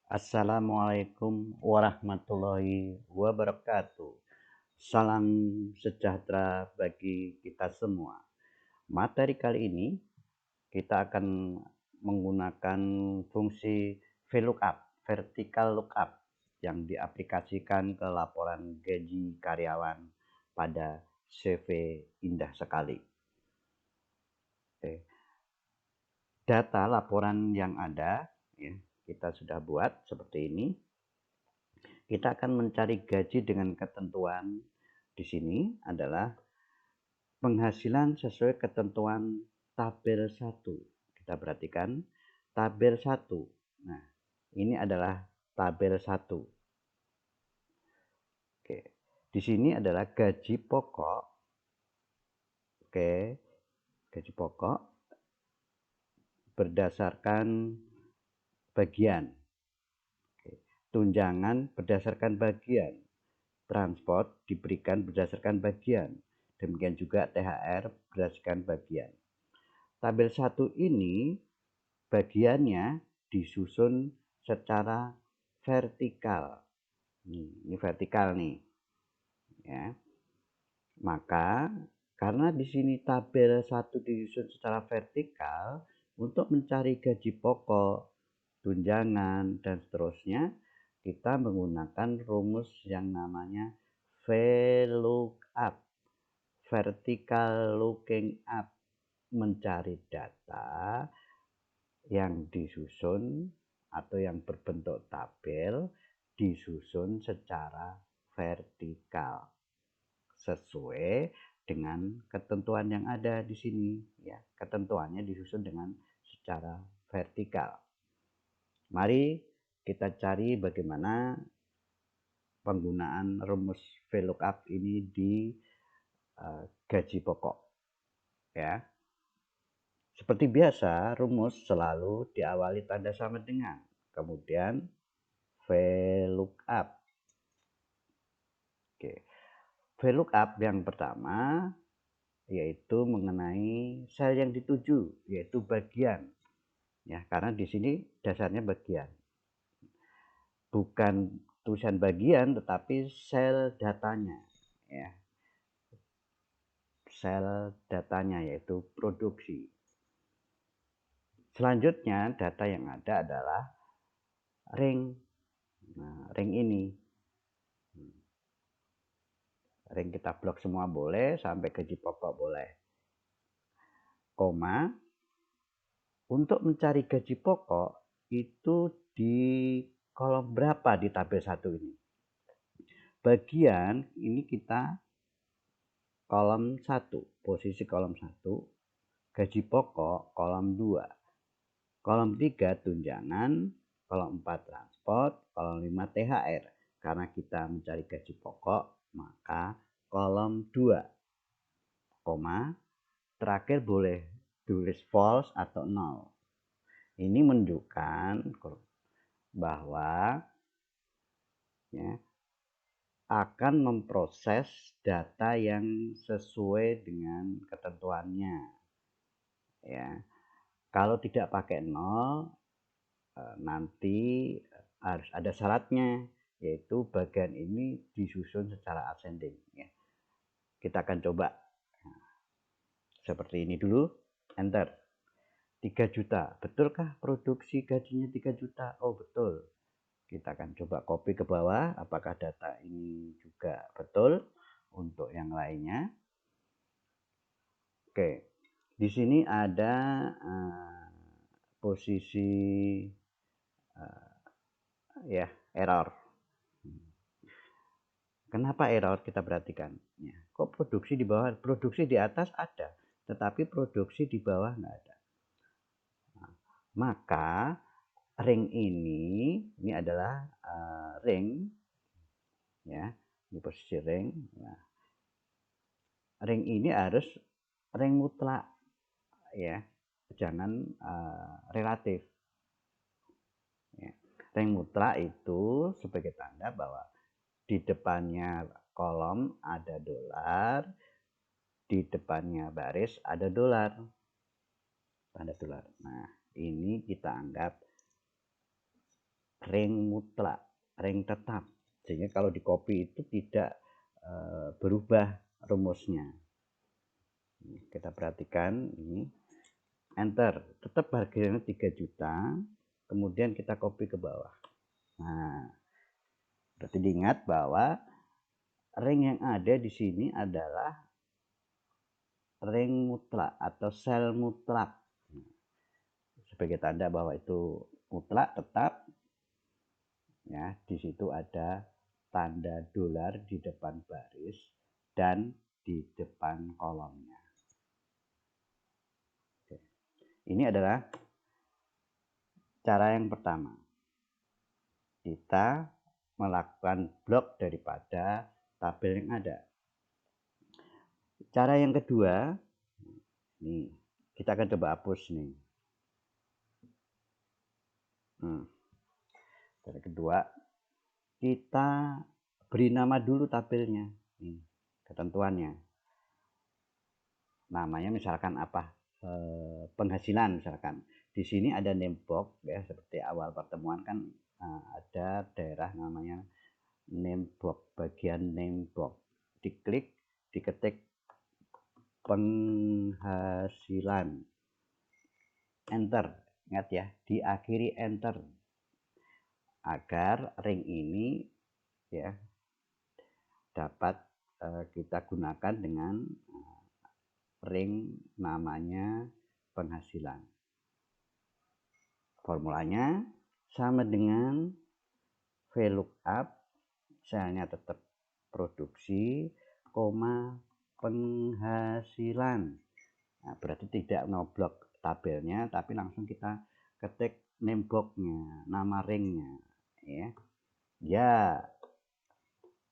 Assalamualaikum warahmatullahi wabarakatuh. Salam sejahtera bagi kita semua. Materi kali ini kita akan menggunakan fungsi VLOOKUP, vertical lookup, yang diaplikasikan ke laporan gaji karyawan pada CV Indah Sekali. Data laporan yang ada ya, kita sudah buat seperti ini. Kita akan mencari gaji dengan ketentuan di sini adalah penghasilan sesuai ketentuan tabel 1. Kita perhatikan tabel 1. Nah, ini adalah tabel 1. Oke. Di sini adalah gaji pokok. Oke. Gaji pokok berdasarkan bagian. Tunjangan berdasarkan bagian. Transport diberikan berdasarkan bagian. Demikian juga THR berdasarkan bagian. Tabel 1 ini bagiannya disusun secara vertikal. Ini vertikal nih. Ya. Maka karena di sini tabel 1 disusun secara vertikal, untuk mencari gaji pokok, tunjangan, dan seterusnya, kita menggunakan rumus yang namanya VLOOKUP, vertical looking up, mencari data yang disusun atau yang berbentuk tabel disusun secara vertikal sesuai dengan ketentuan yang ada di sini ya. Ketentuannya disusun dengan secara vertikal. Mari kita cari bagaimana penggunaan rumus VLOOKUP ini di gaji pokok ya. Seperti biasa, rumus selalu diawali tanda sama dengan, kemudian VLOOKUP. Oke. VLOOKUP yang pertama yaitu mengenai sel yang dituju, yaitu bagian. Ya, karena di sini dasarnya bagian. Bukan tulisan bagian tetapi sel datanya ya. Sel datanya yaitu produksi. Selanjutnya data yang ada adalah ring. Nah, ring ini. Ring kita blok semua boleh, sampai gaji pokok boleh. Koma. Untuk mencari gaji pokok itu di kolom berapa di tabel 1 ini? Bagian ini kita kolom 1, posisi kolom 1, gaji pokok kolom 2, kolom 3 tunjangan, kolom 4 transport, kolom 5 THR. Karena kita mencari gaji pokok, maka kolom 2, koma, terakhir boleh tulis false atau 0. Ini menunjukkan bahwa ya, akan memproses data yang sesuai dengan ketentuannya. Ya, kalau tidak pakai 0, nanti harus ada syaratnya, yaitu bagian ini disusun secara ascending. Ya. Kita akan coba seperti ini dulu, enter. 3 juta, betulkah produksi gajinya 3 juta? Oh betul. Kita akan coba copy ke bawah, apakah data ini juga betul untuk yang lainnya. Oke, di sini ada posisi ya error. Kenapa error? Kita perhatikan. Ya, kok produksi di bawah? Produksi di atas ada, tetapi produksi di bawah nggak ada. Nah, maka ring ini adalah ring ya, di posisi ring. Nah, ring ini harus ring mutlak ya, jangan relatif ya. Ring mutlak itu sebagai tanda bahwa di depannya kolom ada dolar, di depannya baris ada dolar, tanda dolar. Nah, ini kita anggap ring mutlak, ring tetap, sehingga kalau di copy itu tidak berubah rumusnya. Kita perhatikan ini, enter, tetap harganya 3 juta, kemudian kita copy ke bawah. Nah, berarti diingat bahwa ring yang ada di sini adalah ring mutlak atau sel mutlak, sebagai tanda bahwa itu mutlak tetap. Ya, di situ ada tanda dolar di depan baris dan di depan kolomnya. Oke. Ini adalah cara yang pertama. Kita melakukan blok daripada tabel yang ada. Cara yang kedua, nih, kita akan coba hapus nih. Cara kedua, kita beri nama dulu tabelnya, nih, ketentuannya. Namanya misalkan apa? Penghasilan misalkan. Di sini ada name box ya, seperti awal pertemuan kan ada daerah namanya name box, bagian name box. Diklik, diketik penghasilan, enter. Ingat ya, diakhiri enter agar ring ini ya dapat kita gunakan dengan ring namanya penghasilan. Formulanya sama dengan VLOOKUP, selnya tetap produksi, koma penghasilan. Nah, berarti tidak ngoblok tabelnya, tapi langsung kita ketik name box-nya, nama ringnya. Ya,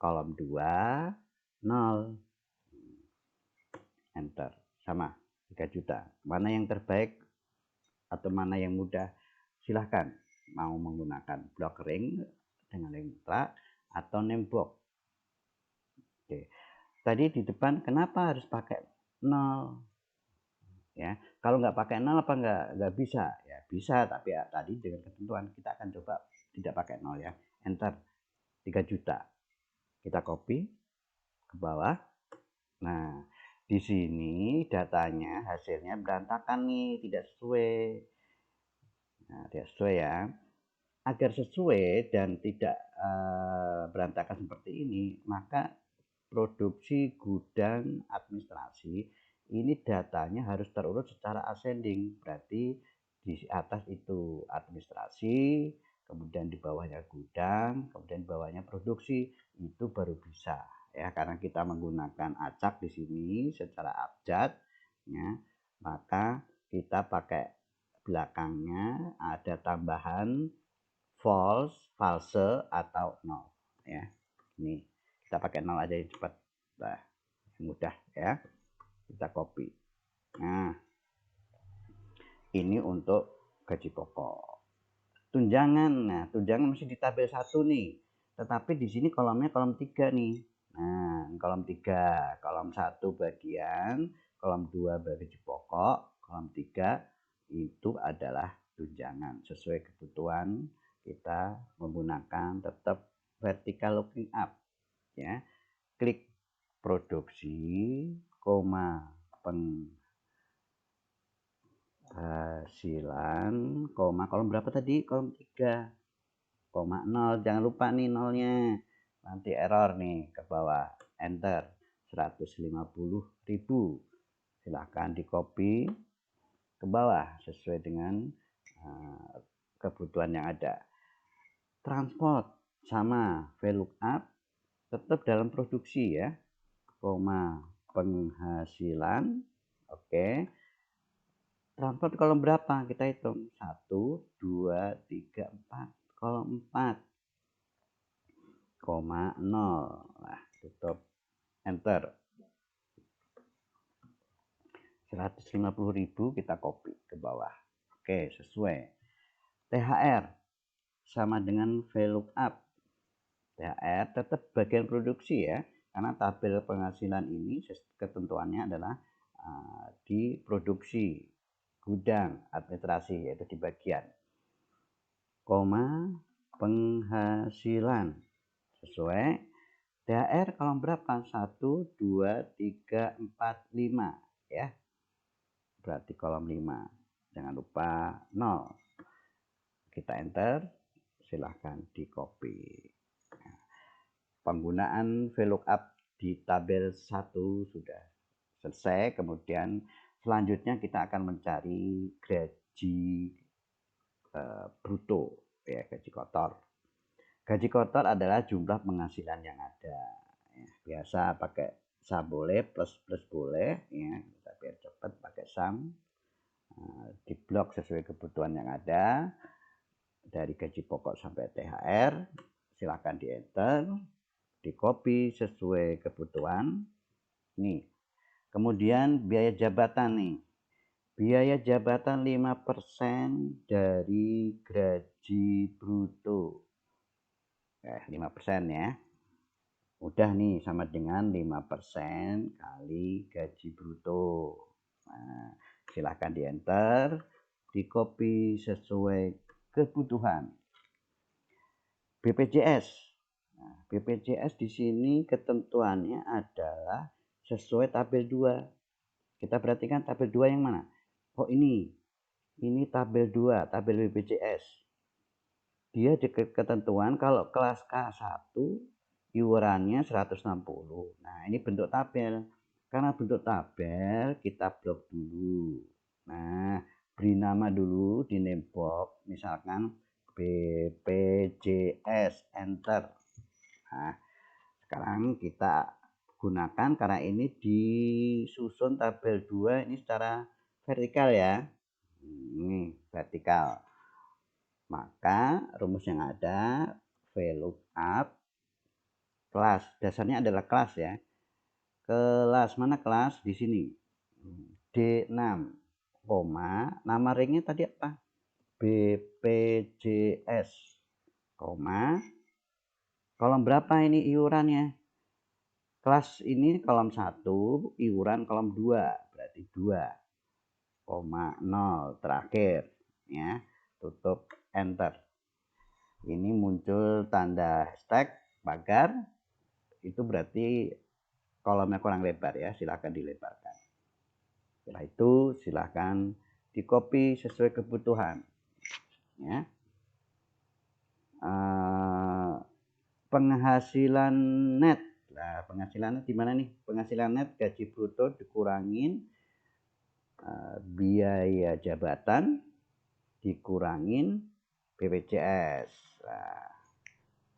kolom 2, 0. Enter. Sama, 3 juta. Mana yang terbaik atau mana yang mudah? Silahkan. Mau menggunakan block ring dengan ring mutlak atau name box. Oke. Tadi di depan kenapa harus pakai 0? Ya, kalau nggak pakai 0 apa nggak bisa? Ya bisa, tapi ya tadi dengan ketentuan kita akan coba tidak pakai 0 ya. Enter 3 juta. Kita copy ke bawah. Nah, di sini datanya hasilnya berantakan nih, tidak sesuai. Nah, tidak sesuai ya. Agar sesuai dan tidak berantakan seperti ini, maka produksi gudang administrasi ini datanya harus terurut secara ascending. Berarti di atas itu administrasi, kemudian di bawahnya gudang, kemudian di bawahnya produksi, itu baru bisa ya, karena kita menggunakan acak di sini secara abjad ya, maka kita pakai belakangnya ada tambahan false, atau nol ya. Ini kita pakai nol aja yang cepat, nah, mudah ya. Kita copy. Nah, ini untuk gaji pokok. Tunjangan, nah tunjangan masih di tabel 1 nih, tetapi di sini kolomnya kolom 3 nih. Nah, kolom 3, kolom 1 bagian, kolom 2 gaji pokok, kolom 3 itu adalah tunjangan. Sesuai kebutuhan kita menggunakan tetap vertical looking up ya. Klik produksi, koma penghasilan, koma kolom berapa tadi? Kolom 3, koma 0. Jangan lupa nih nolnya. Nanti error nih ke bawah. Enter. 150.000. Silahkan di copy ke bawah sesuai dengan kebutuhan yang ada. Transport sama VLOOKUP tetap dalam produksi ya, koma penghasilan. Oke. Transport kolom berapa? Kita hitung 1, 2, 3, 4. Kolom 4, koma 0. Nah, tutup, enter. 150.000 kita copy ke bawah. Oke, sesuai. THR sama dengan VLOOKUP. THR tetap bagian produksi ya, karena tabel penghasilan ini ketentuannya adalah di produksi gudang administrasi, yaitu di bagian, koma penghasilan sesuai THR kolom berapa? 1, 2, 3, 4, 5 ya. Berarti kolom 5. Jangan lupa 0. Kita enter, silahkan di copy. Penggunaan VLOOKUP di tabel 1 sudah selesai. Kemudian selanjutnya kita akan mencari gaji bruto ya, gaji kotor. Gaji kotor adalah jumlah penghasilan yang ada ya, biasa pakai sum boleh, plus boleh ya, kita biar cepat pakai sum. Di blok sesuai kebutuhan yang ada dari gaji pokok sampai THR, silahkan di enter, di copy sesuai kebutuhan nih. Kemudian biaya jabatan nih, biaya jabatan 5% dari gaji bruto 5% ya. Udah nih, sama dengan 5% kali gaji bruto. Nah, silahkan di enter, di copy sesuai kebutuhan. BPJS. Nah, BPJS di sini ketentuannya adalah sesuai tabel 2. Kita perhatikan tabel 2 yang mana? Oh ini tabel 2, tabel BPJS. Dia di ketentuan kalau kelas K1 iurannya 160. Nah, ini bentuk tabel. Karena bentuk tabel, kita blok dulu. Nah, beri nama dulu di name box, misalkan BPJS, enter. Nah, sekarang kita gunakan karena ini disusun tabel 2 ini secara vertikal ya. Ini vertikal. Maka rumus yang ada VLOOKUP kelas, dasarnya adalah kelas ya. Kelas mana kelas? Di sini. D6, nama ringnya tadi apa? BPJS, kolom berapa ini iurannya? Kelas ini kolom 1, iuran kolom 2, berarti 2,0 terakhir ya. Tutup, enter. Ini muncul tanda hashtag pagar, itu berarti kolomnya kurang lebar ya, silahkan dilebarkan. Setelah itu silahkan di copy sesuai kebutuhan ya. Penghasilan net. Nah, penghasilan net di mana nih? Penghasilan net gaji bruto dikurangin biaya jabatan dikurangin BPJS. Nah,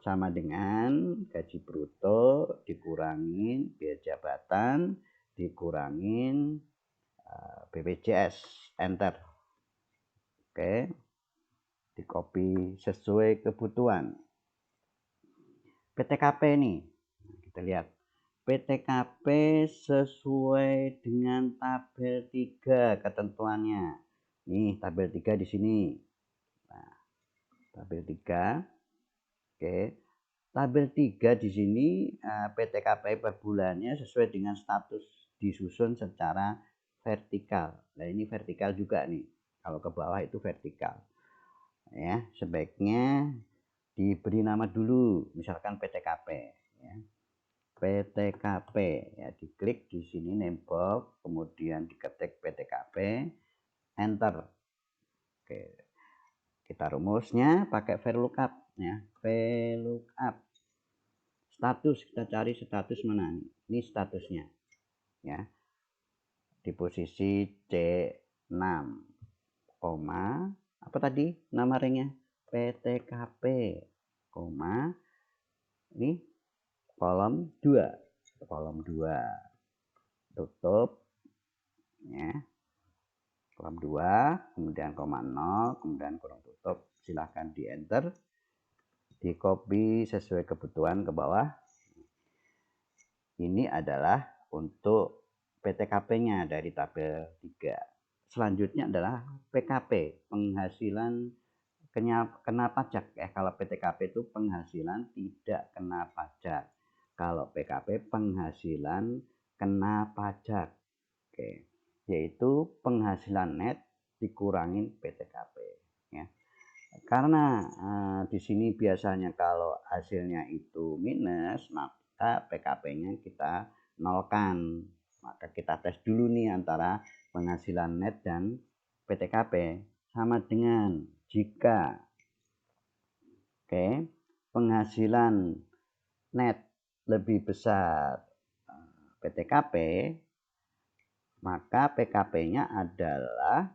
sama dengan gaji bruto dikurangin biaya jabatan dikurangin BPJS, enter. Oke, di copy sesuai kebutuhan. PTKP nih, kita lihat PTKP sesuai dengan tabel 3 ketentuannya. Nih tabel 3 di sini. Nah, tabel 3. Oke. Tabel 3 di sini PTKP per bulannya sesuai dengan status disusun secara vertikal. Nah, ini vertikal juga nih. Kalau ke bawah itu vertikal. Ya, sebaiknya diberi nama dulu, misalkan PTKP ya. PTKP ya, diklik di sini name box, kemudian diketik PTKP, enter. Oke, kita rumusnya pakai VLOOKUP ya. VLOOKUP status, kita cari status mana nih? Ini statusnya ya, di posisi C6, apa tadi nama ringnya? PTKP, ini kolom 2, tutup ya, kolom 2, kemudian koma 0, kemudian kurung tutup, silahkan di enter, di copy sesuai kebutuhan ke bawah. Ini adalah untuk PTKP-nya dari tabel 3. Selanjutnya adalah PKP, penghasilan kena pajak ya. Kalau PTKP itu penghasilan tidak kena pajak. Kalau PKP penghasilan kena pajak. Oke, yaitu penghasilan net dikurangin PTKP ya. Karena di sini biasanya kalau hasilnya itu minus, maka PKP-nya kita nolkan. Maka kita tes dulu nih antara penghasilan net dan PTKP. Sama dengan jika penghasilan net lebih besar PTKP, maka PKP-nya adalah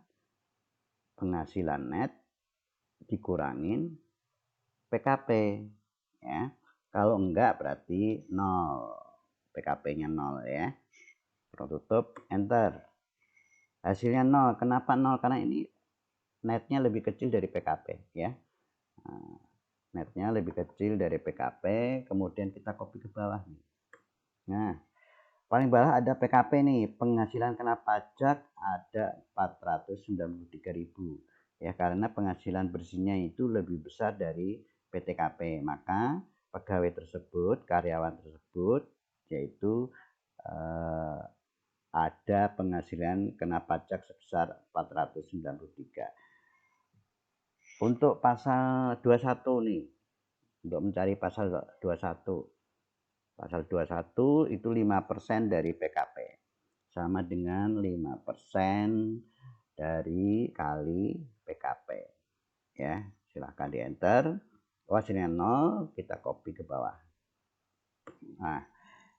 penghasilan net dikurangin PKP, ya. Kalau enggak berarti 0, PKP-nya 0 ya. Tutup, enter. Hasilnya 0. Kenapa 0? Karena ini netnya lebih kecil dari PKP ya. Netnya lebih kecil dari PKP, kemudian kita copy ke bawah nih. Nah, paling bawah ada PKP nih, penghasilan kena pajak ada 493.000 ya, karena penghasilan bersihnya itu lebih besar dari PTKP, maka pegawai tersebut, karyawan tersebut yaitu ada penghasilan kena pajak sebesar 493. Untuk pasal 21 nih, untuk mencari pasal 21. Pasal 21 itu 5% dari PKP. Sama dengan 5% dari kali PKP. Ya, silahkan di enter. Hasilnya 0, kita copy ke bawah. Nah,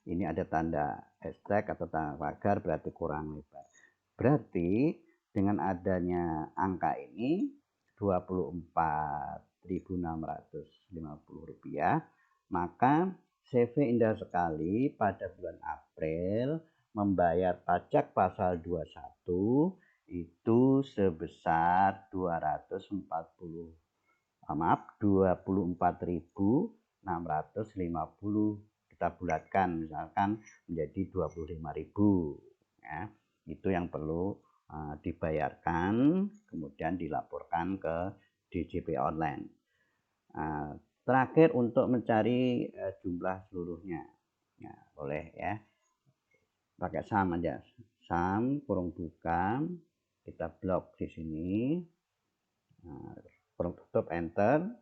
ini ada tanda hashtag atau tanda pagar, berarti kurang lebar. Berarti dengan adanya angka ini Rp24.650, maka CV Indah Sekali pada bulan April membayar pajak pasal 21 itu sebesar 24.650. Kita bulatkan misalkan menjadi 25.000 ya. Itu yang perlu dibayarkan, kemudian dilaporkan ke DJP online. Terakhir untuk mencari jumlah seluruhnya, ya, boleh ya, pakai sum aja, sum kurung buka, kita blok di sini, kurung tutup, enter,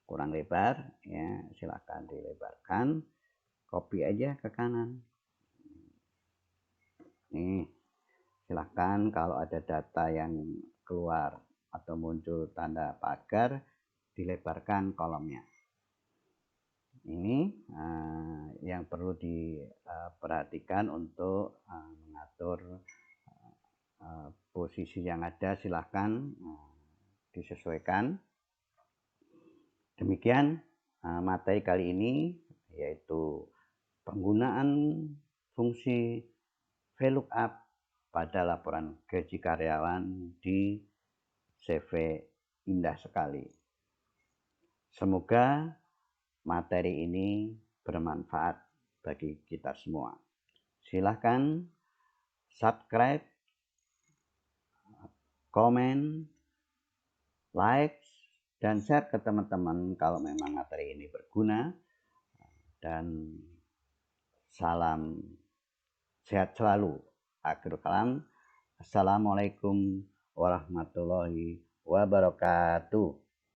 kurang lebar ya, silakan dilebarkan, copy aja ke kanan. Nih, silahkan kalau ada data yang keluar atau muncul tanda pagar, dilebarkan kolomnya. Ini yang perlu diperhatikan untuk mengatur posisi yang ada, silahkan disesuaikan. Demikian materi kali ini, yaitu penggunaan fungsi VLOOKUP pada laporan gaji karyawan di CV Indah Sekali. Semoga materi ini bermanfaat bagi kita semua. Silahkan subscribe, komen, like, dan share ke teman-teman kalau memang materi ini berguna. Dan salam sehat selalu. Akhirul kalam. Assalamualaikum warahmatullahi wabarakatuh.